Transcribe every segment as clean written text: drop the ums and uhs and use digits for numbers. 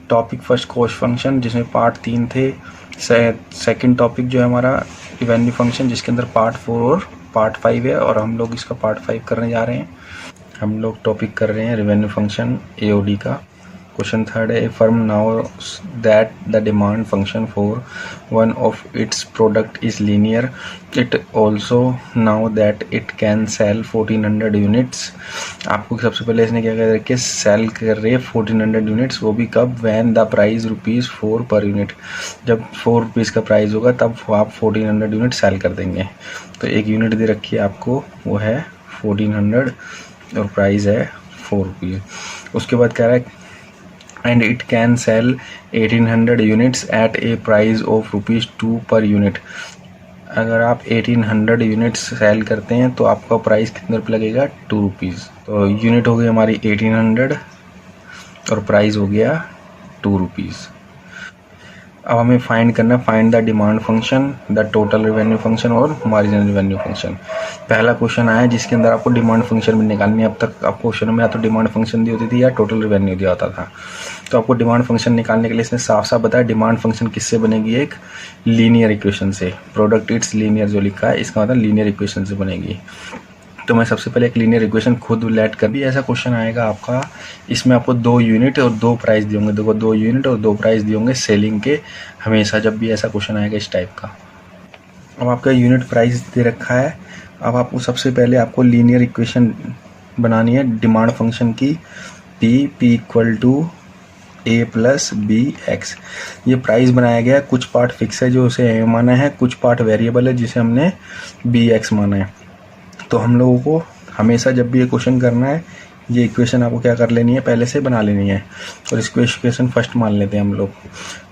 Topic first cost function, जिसमें part 3 थे। Second topic जो है हमारा रेवेन्यू फंक्शन, जिसके अंदर पार्ट 4 और पार्ट 5 है, और हम लोग इसका पार्ट 5 करने जा रहे हैं। हम लोग टॉपिक कर रहे हैं रेवेन्यू फंक्शन एओडी का। क्वेश्चन थर्ड है, a firm now that the demand function for one of its product is linear, it also now that it can sell 1400 units. आपको सबसे पहले इसने क्या कर रखे, सेल कर रहे हैं 1400 यूनिट्स, वो भी कब, when the price ₹4 per unit. जब ₹4 का प्राइस होगा तब आप 1400 यूनिट सेल कर देंगे। तो एक यूनिट दे रखी है आपको, वो है 1400 और प्राइस है ₹4। उसके बाद कह रहा है and it can sell 1800 units at a price of ₹2 per unit। अगर आप 1800 यूनिट्स सेल करते हैं तो आपका प्राइस कितने रुपये लगेगा, ₹2। तो यूनिट हो गई हमारी 1800 और प्राइस हो गया ₹2। अब हमें फाइंड करना है, find the demand function, the total revenue function और मार्जिनल रेवेन्यू फंक्शन। पहला क्वेश्चन आया जिसके अंदर आपको डिमांड फंक्शन भी निकालनी है। अब तक आप क्वेश्चन में या तो डिमांड फंक्शन दी होती थी या टोटल रेवेन्यू दिया होता था। तो आपको डिमांड फंक्शन निकालने के लिए इसने साफ साफ बताया डिमांड फंक्शन किससे बनेगी, एक लीनियर इक्वेशन से। प्रोडक्ट इट्स लीनियर जो लिखा है इसका मतलब लीनियर इक्वेशन से बनेगी। तो मैं सबसे पहले एक लीनियर इक्वेशन खुद लेट कर भी ऐसा क्वेश्चन आएगा आपका, इसमें आपको 2 यूनिट और 2 प्राइस दिए होंगे। देखो 2 यूनिट और 2 प्राइस दिए होंगे सेलिंग के, हमेशा जब भी ऐसा क्वेश्चन आएगा इस टाइप का। अब आपका यूनिट प्राइस दे रखा है। अब आपको सबसे पहले आपको लीनियर इक्वेशन बनानी है डिमांड फंक्शन की, P equal to A plus B X. ये प्राइस बनाया गया है, कुछ पार्ट फिक्स है जो उसे ए माना है, कुछ पार्ट वेरिएबल है जिसे हमने बी एक्स माना है। तो हम लोगों को हमेशा जब भी ये क्वेश्चन करना है, ये इक्वेशन आपको क्या कर लेनी है, पहले से बना लेनी है। और इसको इक्वेशन फर्स्ट मान लेते हैं हम लोग।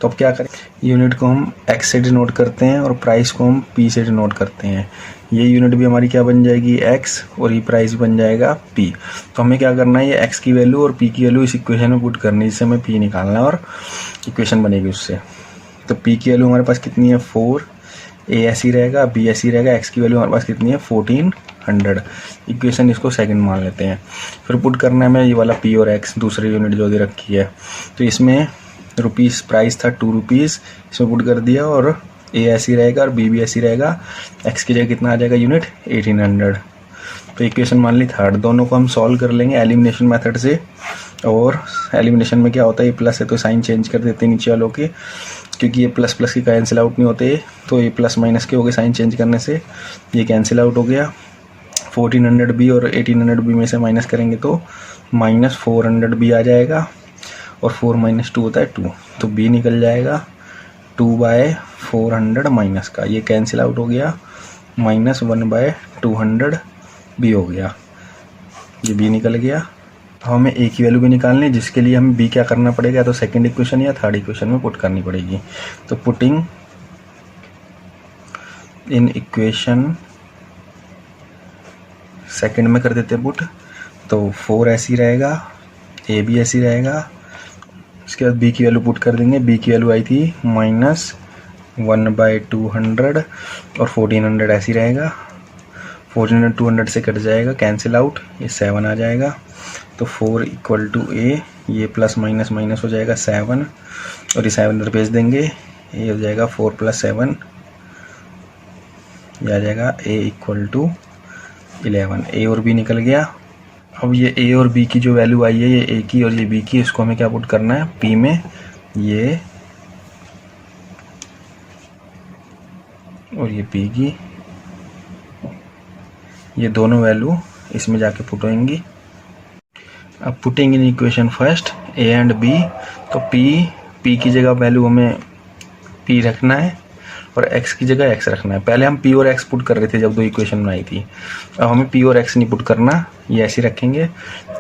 तो अब क्या करें, यूनिट को हम एक्स से डिनोट करते हैं और प्राइस को हम पी से डिनोट करते हैं। ये यूनिट भी हमारी क्या बन जाएगी, एक्स, और ये प्राइस बन जाएगा पी। तो हमें क्या करना है, ये एक्स की वैल्यू और पी की वैल्यू इस इक्वेशन में पुट करनी है, जिससे हमें पी निकालना है और इक्वेशन बनेगी उससे। तो पी की वैल्यू हमारे पास कितनी है, 4, ए ऐसी रहेगा, बी ऐसी रहेगा, एक्स की वैल्यू हमारे पास कितनी है, 1400। इक्वेशन इसको सेकंड मान लेते हैं। फिर पुट करना है हमें ये वाला पी और एक्स, दूसरी यूनिट जो दे रखी है। तो इसमें रुपीस प्राइस था ₹2, इसमें पुट कर दिया, और ए ऐसी रहेगा और बी भी ऐसी रहेगा। एक्स की जगह कितना आ जाएगा यूनिट, 1800। तो इक्वेशन मान ली थर्ड। दोनों को हम सॉल्व कर लेंगे एलिमिनेशन मेथड से। और एलिमिनेशन में क्या होता है, ये प्लस है तो साइन चेंज कर देते हैं नीचे वालों के, क्योंकि ये प्लस प्लस के कैंसिल आउट नहीं होते। तो ये प्लस माइनस के हो गए साइन चेंज करने से, ये कैंसिल आउट हो गया। 1400 और 1800 में से माइनस करेंगे तो -400 आ जाएगा, और 4 - 2 होता है 2, तो बी निकल जाएगा 2/400 माइनस का, ये कैंसिल आउट हो गया, -1/200 बी हो गया, ये बी निकल गया। हमें ए की वैल्यू भी निकालनी है, जिसके लिए हमें बी क्या करना पड़ेगा, तो सेकंड इक्वेशन या थर्ड इक्वेशन में पुट करनी पड़ेगी। तो पुटिंग इन इक्वेशन सेकंड में कर देते हैं पुट। तो 4 ऐसी रहेगा, ए भी ऐसी रहेगा। इसके बाद बी की वैल्यू पुट कर देंगे। बी की वैल्यू आई थी -1/200 और 1400 ऐसी रहेगा। 1400 200 से कट जाएगा, कैंसिल आउट, ये 7 आ जाएगा। तो 4 = ए, ये प्लस माइनस माइनस हो जाएगा 7, और ये 7 इधर भेज देंगे, ये हो जाएगा 4 + 7, ये आ जाएगा ए = 11। ए और बी निकल गया। अब ये ए और बी की जो वैल्यू आई है, ये ए की और ये बी की, इसको हमें क्या पुट करना है, पी में। ये और ये पी की, ये दोनों वैल्यू इसमें जाके पुट होंगी। अब putting in equation first A and B, तो पी की जगह वैल्यू हमें पी रखना है और एक्स की जगह एक्स रखना है। पहले हम पी और एक्स पुट कर रहे थे जब 2 इक्वेशन बनाई थी, अब हमें पी और एक्स नहीं पुट करना, ये ऐसे रखेंगे।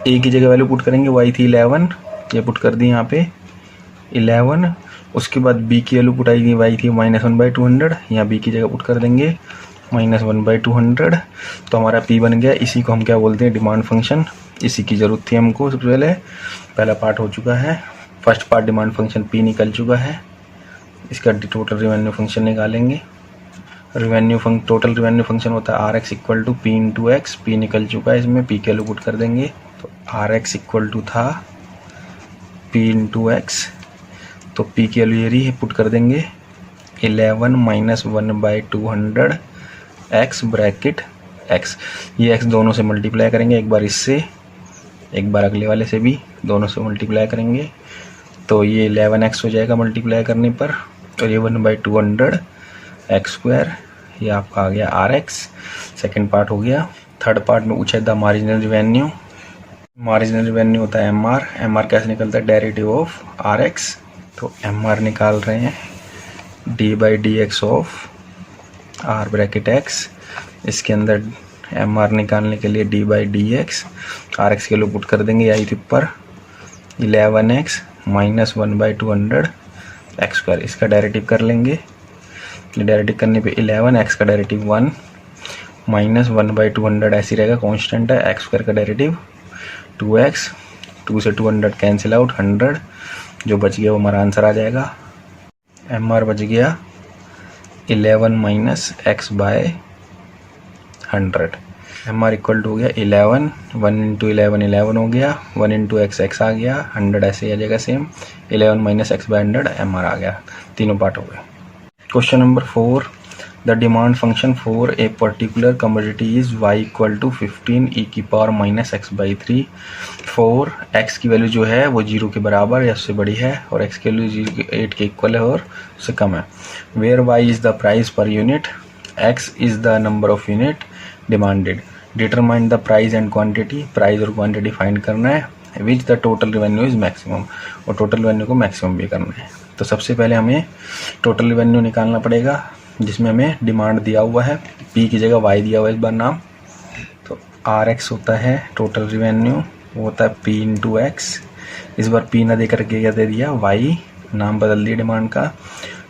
ए की जगह वैल्यू पुट करेंगे, वो आई थी 11, ये पुट कर दी यहाँ पे 11। उसके बाद बी की वैल्यू पुट आई थी, वाई थी -1/200, यहाँ बी की जगह पुट कर देंगे -1/200। तो हमारा पी बन गया। इसी को हम क्या बोलते हैं, डिमांड फंक्शन। इसी की ज़रूरत थी हमको सबसे पहले। पहला पार्ट हो चुका है, first part demand function P निकल चुका है। इसका टोटल रिवेन्यू फंक्शन निकालेंगे। टोटल रिवेन्यू फंक्शन होता है RX = P × X। पी निकल चुका है, इसमें पी के वैल्यू पुट कर देंगे। तो RX = था P × X, तो पी की वैल्यू ये रही है, पुट कर देंगे 11 माइनस 1/200 एक्स ब्रैकेट एक्स। ये एक्स दोनों से मल्टीप्लाई करेंगे, एक बार इससे एक बार अगले वाले से भी, दोनों से मल्टीप्लाई करेंगे तो ये 11x हो जाएगा मल्टीप्लाई करने पर, और ये 1/200 एक्स स्क्वायर, ये आपका आ गया RX। सेकेंड पार्ट हो गया। थर्ड पार्ट में पूछा था मार्जिनल रिवेन्यू। मार्जिनल रिवेन्यू होता है MR कैसे निकलता है, डेरिवेटिव ऑफ RX। तो MR निकाल रहे हैं d/dx of R bracket x। इसके अंदर MR निकालने के लिए d/dx, RX के लिए पुट कर देंगे आई टिप पर 11x माइनस 1/200 एक्स स्क्वायर। इसका डेरिवेटिव कर लेंगे, डेरिवेटिव करने पे 11x का डेरिवेटिव 1 माइनस 1/200 ऐसी रहेगा, कांस्टेंट है। एक्स स्क्वायर का डेरिवेटिव 2x, 2 से 200 कैंसिल आउट, 100 जो बच गया वो हमारा आंसर आ जाएगा। MR बच गया 11 minus x/100। MR equal to हो गया 11, 1 इंटू 11 11 हो गया, 1 इंटू x आ गया, 100 ऐसे ही आ जाएगा सेम, 11 माइनस x/100 MR आ गया। तीनों पार्ट हो गए। Question number 4, the demand function for a particular commodity is y equal to 15 e की power minus x/3 for x की वैल्यू जो है वो 0 के बराबर या उससे बड़ी है, और x की वैल्यू 8 के इक्वल है और उससे कम है। Where y is the price per unit, x is the number of unit demanded, determine the price and quantity, price और क्वांटिटी फाइंड करना है, which the total revenue is maximum, और टोटल रेवेन्यू को मैक्सिमम भी करना है। तो सबसे पहले हमें टोटल रेवेन्यू निकालना पड़ेगा, जिसमें हमें डिमांड दिया हुआ है, P की जगह Y दिया हुआ है इस बार नाम। तो RX होता है टोटल रेवेन्यू, वो होता है P इंटू एक्स। इस बार P ना दे करके क्या दे दिया, Y, नाम बदल दिया डिमांड का।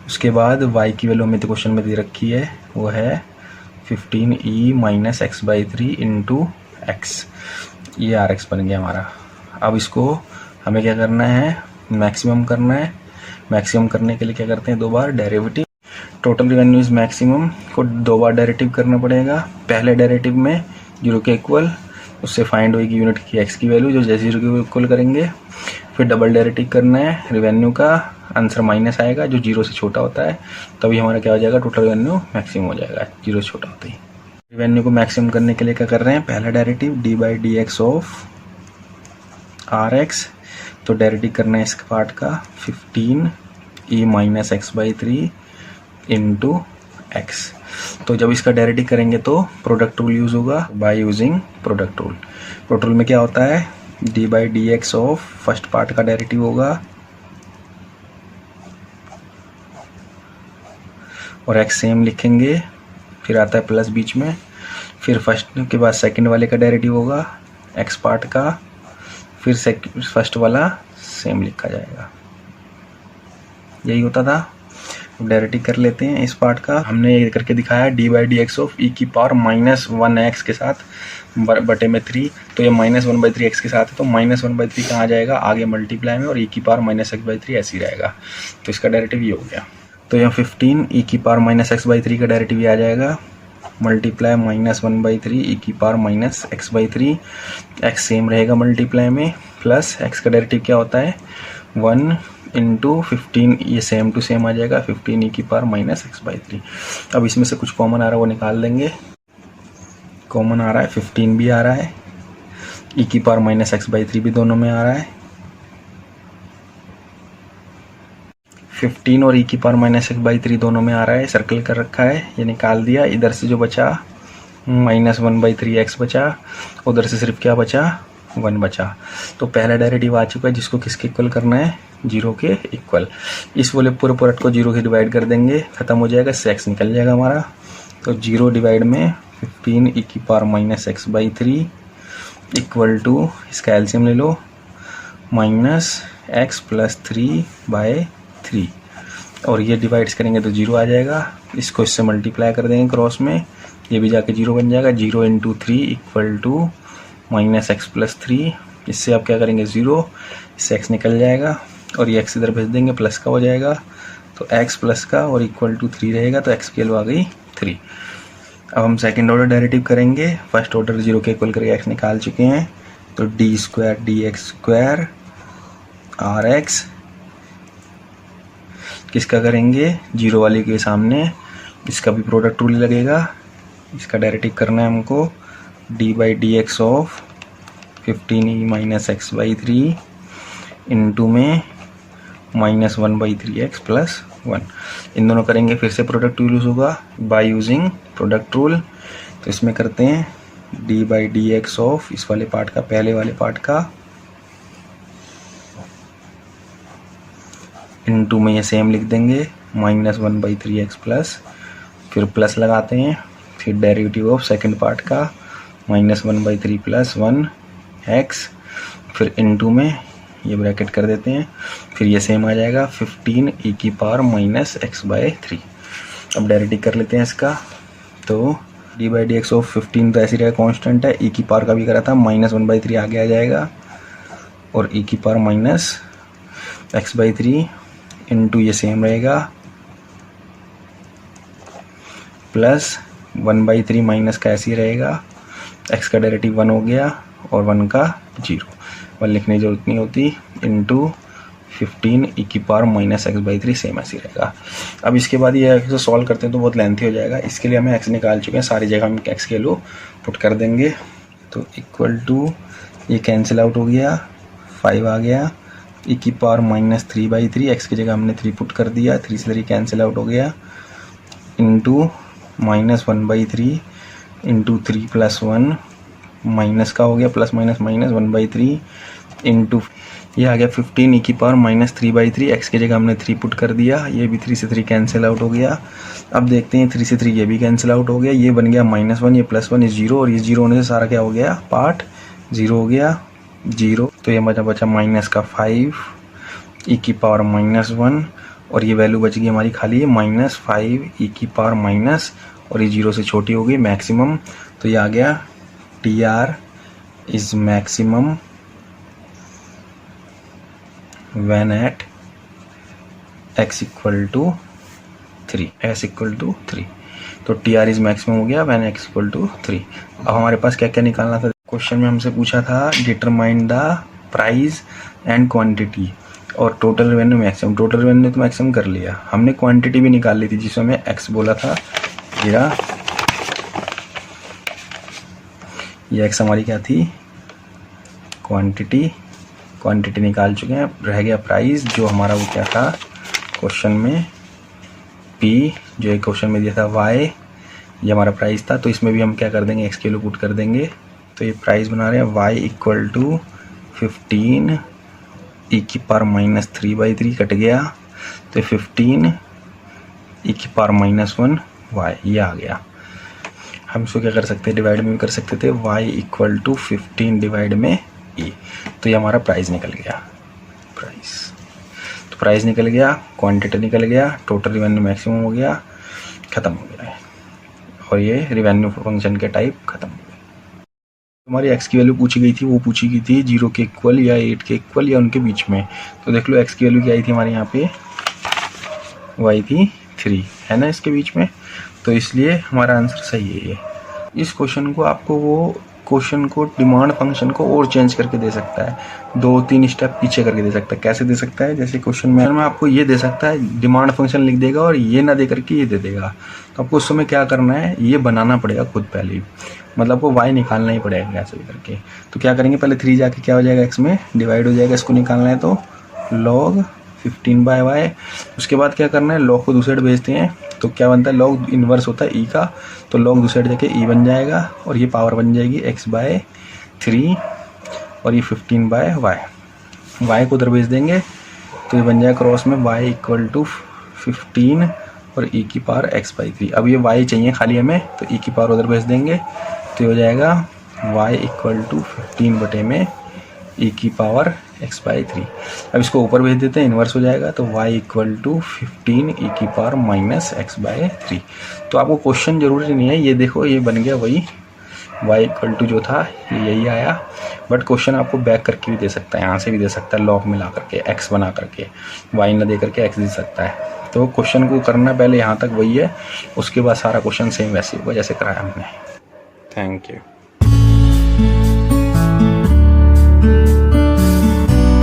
उसके बाद Y की वैल्यू हमें तो क्वेश्चन में दे रखी है, वो है 15e minus x/3 into x. ये RX बन गया हमारा। अब इसको हमें क्या करना है, मैक्सिमम करना है। मैक्सिमम करने के लिए क्या करते हैं, 2 बार derivative. Total revenue is maximum को 2 बार डेरिवेटिव करना पड़ेगा। पहले डेरिवेटिव में 0 के इक्वल, उससे फाइंड होगी यूनिट की x की वैल्यू, जो जैसे 0 के इक्वल करेंगे। फिर डबल डेरिवेटिव करना है रेवेन्यू का, आंसर माइनस आएगा जो 0 से छोटा होता है, तभी हमारा क्या हो जाएगा, टोटल रेवेन्यू मैक्सिमम हो जाएगा 0 से छोटा होता ही। रेवेन्यू को मैक्सिमम करने के लिए क्या कर रहे हैं, पहला डेरिवेटिव d/dx ऑफ RX। तो डेरिवेटिव करना है इसका पार्ट का 15e minus x/3 into x. तो जब इसका डेरिवेटिव करेंगे तो प्रोडक्ट रूल यूज होगा, by using product rule. Product rule में क्या होता है, d/dx ऑफ फर्स्ट पार्ट का डेरिवेटिव होगा और x सेम लिखेंगे, फिर आता है प्लस बीच में, फिर फर्स्ट के बाद सेकंड वाले का डेरिवेटिव होगा x पार्ट का, फिर फर्स्ट वाला सेम लिखा जाएगा। यही होता था। डेरिवेटिव कर लेते हैं इस पार्ट का। हमने ये करके दिखाया d/dx ऑफ e की पावर माइनस 1x के साथ बटे में 3, तो ये माइनस 1/3x के साथ है, तो माइनस 1/3 कहाँ जाएगा, आगे मल्टीप्लाई में, और e की पावर माइनस x/3 ऐसे ही रहेगा। तो इसका डेरिवेटिव ये हो गया। तो यहाँ 15 e की पावर माइनस x/3 का डेरिवेटिव ये आ जाएगा, मल्टीप्लाई माइनस 1/3 e की power minus x/3, x same रहेगा मल्टीप्लाई में, प्लस x का डेरिवेटिव क्या होता है 1 इंटू 15, ये सेम टू सेम आ जाएगा 15 e की पावर माइनस x/3। अब इसमें से कुछ कॉमन आ रहा है वो निकाल देंगे। कॉमन आ रहा है 15 भी आ रहा है, e की पावर माइनस x/3 भी दोनों में आ रहा है। 15 और e की पावर माइनस x/3 दोनों में आ रहा है, सर्कल कर रखा है, ये निकाल दिया। इधर से जो बचा माइनस 1/3x बचा, उधर से सिर्फ क्या बचा 1 बचा। तो पहला डेरिवेटिव आ चुका है, जिसको किसके इक्वल करना है, 0 के इक्वल। इस वाले पूरे प्रोडक्ट को 0 से डिवाइड कर देंगे, खत्म हो जाएगा, इससे x निकल जाएगा हमारा। तो 0 डिवाइड में 15 e की power minus x/3 equal to, इसका एलसीएम ले लो, माइनस x प्लस 3/3, और ये डिवाइड्स करेंगे तो 0 आ जाएगा। इसको इससे मल्टीप्लाई कर देंगे क्रॉस में, ये भी जाके 0 बन जाएगा। 0 into 3 equal to minus x plus 3, इससे आप क्या करेंगे 0, इससे x निकल जाएगा, और ये x इधर भेज देंगे, प्लस का हो जाएगा, तो x प्लस का और इक्वल टू 3 रहेगा, तो x की वैल्यू आ गई 3। अब हम सेकंड ऑर्डर डेरिवेटिव करेंगे। फर्स्ट ऑर्डर 0 के इक्वल करके x निकाल चुके हैं, तो d² dx² RX किसका करेंगे, जीरो वाले के सामने इसका भी प्रोडक्ट रूल लगेगा। इसका डायरेक्टिव करना है हमको, D by D x of 15e minus x by 3 into में -1/3x प्लस 1। इन दोनों करेंगे, फिर से प्रोडक्ट रूल यूज होगा बाय यूजिंग प्रोडक्ट रूल। तो इसमें करते हैं D by D x of इस वाले पार्ट का, पहले वाले पार्ट का, इनटू में ये सेम लिख देंगे -1/3x प्लस, फिर प्लस लगाते हैं, फिर डेरिवेटिव ऑफ सेकंड पार्ट का -1/3 प्लस 1x, फिर इनटू में ये ब्रैकेट कर देते हैं, फिर ये सेम आ जाएगा 15e की पावर माइनस एक्स बाई 3। अब डेरिवेटिव कर लेते हैं इसका, तो D by D x of 15 तो ऐसी रहेगा कांस्टेंट है, e की पावर का भी करा था -1/3 आगे आ जाएगा, और e की power minus x by 3 into ये सेम रहेगा प्लस 1/3 माइनस का ऐसे ही रहेगा, x का डेरिवेटिव 1 हो गया और 1 का 0, 1 लिखने की जरूरत नहीं होती, इंटू 15e की power minus x by 3 same ऐसे रहेगा। अब इसके बाद ये एक्स सॉल्व करते हैं तो बहुत लेंथी हो जाएगा, इसके लिए हमें x निकाल चुके हैं, सारी जगह हम x के लो पुट कर देंगे। तो इक्वल टू ये कैंसिल आउट हो गया, 5 आ गया, e की पावर -3/3, x की जगह हमने 3 पुट कर दिया, 3 से 3 कैंसिल आउट हो गया, इंटू -1/3 इंटू 3 प्लस 1 माइनस का हो गया, प्लस माइनस माइनस 1/3 इंटू ये आ गया 15e की पावर -3/3, x की जगह हमने 3 पुट कर दिया, ये भी 3 से 3 कैंसिल आउट हो गया। अब देखते हैं 3 से 3 ये भी कैंसिल आउट हो गया, ये बन गया -1, ये +1, ये 0, और ये 0 होने से सारा क्या हो गया, पार्ट 0 हो गया, 0। तो ये बचा माइनस का 5e की पावर -1, और ये वैल्यू बच गई हमारी खाली है -5e की पावर माइनस, और ये 0 से छोटी हो गई मैक्सिमम। तो ये आ गया TR is maximum when at x equal to 3, s equal to 3। तो TR इज मैक्सिमम हो गया when x इक्वल टू 3। अब हमारे पास क्या क्या निकालना था, क्वेश्चन में हमसे पूछा था determine the price and quantity और total revenue maximum. Total revenue तो मैक्सिमम कर लिया, हमने क्वांटिटी भी निकाल ली थी जिसमें हमें x बोला था, ये x हमारी क्या थी, क्वांटिटी निकाल चुके हैं। रह गया प्राइस, जो हमारा वो क्या था क्वेश्चन में, P जो एक क्वेश्चन में दिया था y, ये हमारा प्राइस था। तो इसमें भी हम क्या कर देंगे, x के लिए पुट कर देंगे। तो ये प्राइस बना रहे हैं y इक्वल टू 15 e की पावर -3/3 कट गया, तो 15 e की पावर -1 y ये आ गया। हम इसको क्या कर सकते हैं, डिवाइड में भी कर सकते थे, y इक्वल टू 15 डिवाइड में e। तो ये हमारा प्राइस निकल गया, तो प्राइस निकल गया, क्वांटिटी निकल गया, टोटल रिवेन्यू मैक्सिमम हो गया, ख़त्म हो गया है, और ये रिवेन्यू फंक्शन के टाइप ख़त्म हो गए। हमारी x की वैल्यू पूछी गई थी, वो पूछी गई थी 0 के इक्वल या 8 के इक्वल या उनके बीच में। तो देख लो x की वैल्यू क्या आई थी हमारे यहाँ पे, y थी 3 है ना इसके बीच में, तो इसलिए हमारा आंसर सही है ये। इस क्वेश्चन को आपको वो क्वेश्चन को डिमांड फंक्शन को और चेंज करके दे सकता है, 2-3 स्टेप पीछे करके दे सकता है। कैसे दे सकता है, जैसे क्वेश्चन में आपको ये दे सकता है, डिमांड फंक्शन लिख देगा और ये ना दे करके ये दे देगा। तो आपको उस समय क्या करना है, ये बनाना पड़ेगा खुद पहले, मतलब आपको y निकालना ही पड़ेगा ऐसे भी करके। तो क्या करेंगे, पहले 3 जाके क्या हो जाएगा, x में डिवाइड हो जाएगा, इसको निकालना है तो log 15/y। उसके बाद क्या करना है, log को दूसरे साइड भेजते हैं, तो क्या बनता है, log इन्वर्स होता है e का, तो log दूसरे साइड जाके e बन जाएगा, और ये पावर बन जाएगी x/3, और ये 15/y। y को उधर भेज देंगे तो ये बन जाएगा क्रॉस में y इक्वल टू 15 और e की पावर x/3। अब ये y चाहिए खाली हमें, तो e की पावर उधर भेज देंगे, तो ये हो जाएगा y इक्वल टू 15 बटे में e की पावर x/3। अब इसको ऊपर भेज देते हैं, इन्वर्स हो जाएगा, तो y इक्वल टू 15 e की पावर माइनस x/3। तो आपको क्वेश्चन जरूरी नहीं है, ये देखो ये बन गया वही, y इक्वल टू जो था यही आया, बट क्वेश्चन आपको बैक करके भी दे सकता है, यहाँ से भी दे सकता है, लॉग मिला करके x बना करके, y न दे करके x दे सकता है। तो क्वेश्चन को करना पहले यहाँ तक वही है, उसके बाद सारा क्वेश्चन सेम वैसे होगा जैसे कराया हमने। Thank you.